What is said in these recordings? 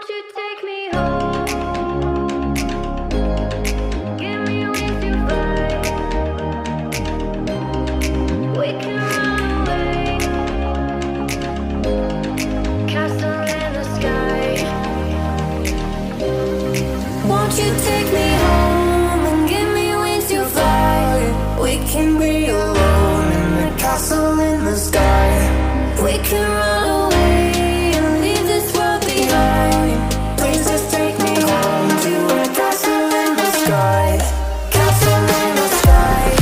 you take me home? Give me wings to fly. We can run away. Castle in the sky. Won't you take me home and give me wings to fly? We can be alone in the castle in the sky. We can run away and leave this world behind. Please just take me home to a castle in the sky. Castle in the sky.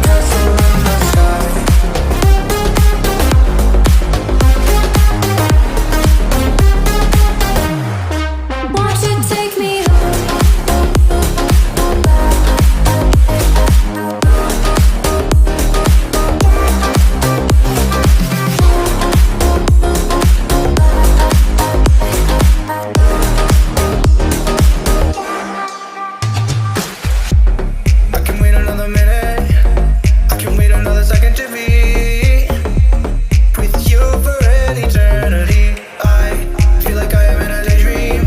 Castle in the sky. Won't you take me home? I can wait another minute. I can wait another second to be with you for an eternity. I feel like I am in a daydream.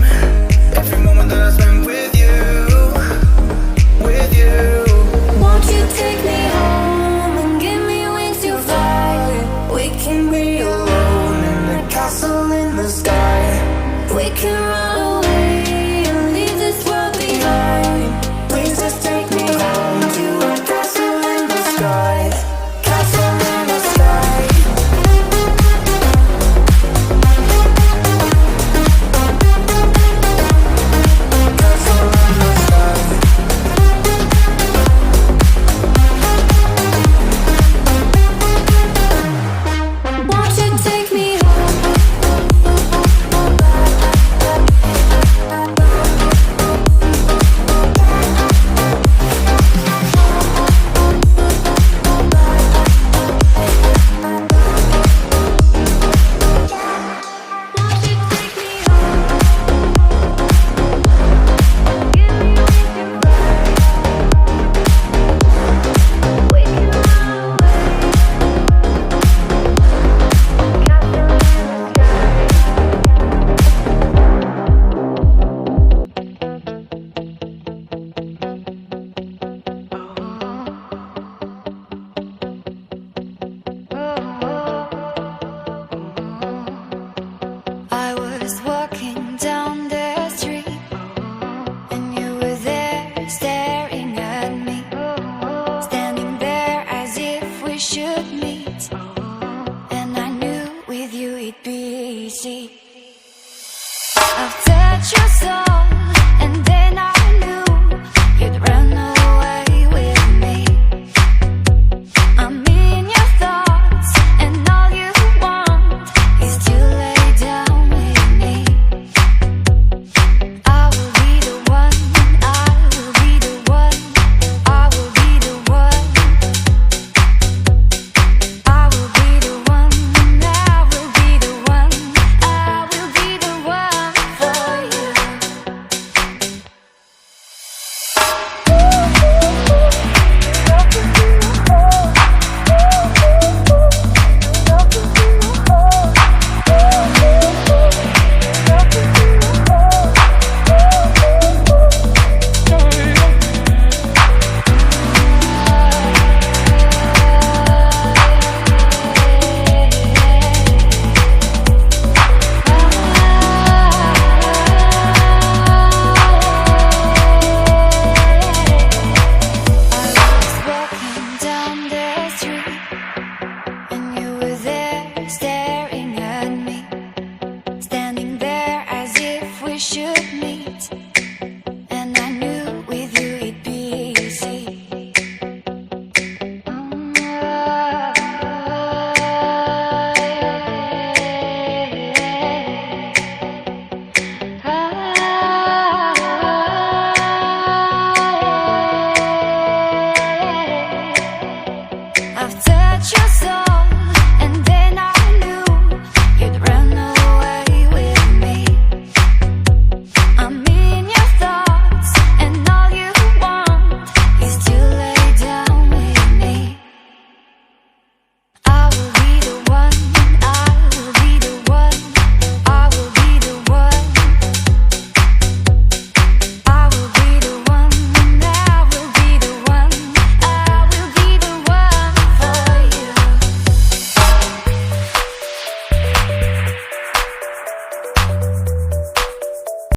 Every moment that I spend with you, with you. Won't you take me home and give me wings to fly? We can be alone in the castle in the sky. We can run away and leave this world behind. Please just take me home to a castle in the sky. Castle in the sky. Castle in the sky. Won't you take me home? Won't you take me home? Give me wings to fly. We can run away. Castle in the I was walking down the street, and you were there staring at me, standing there as if we should meet. And I knew with you it'd be easy. I've touched your soul, and then I knew you'd run away with me. I'm in your thoughts, and all you want is to lay down with me. I will be the one, I will be the one, I will be the one. I will be the one, I will be the one, I will be the one for you. I've touched your soul.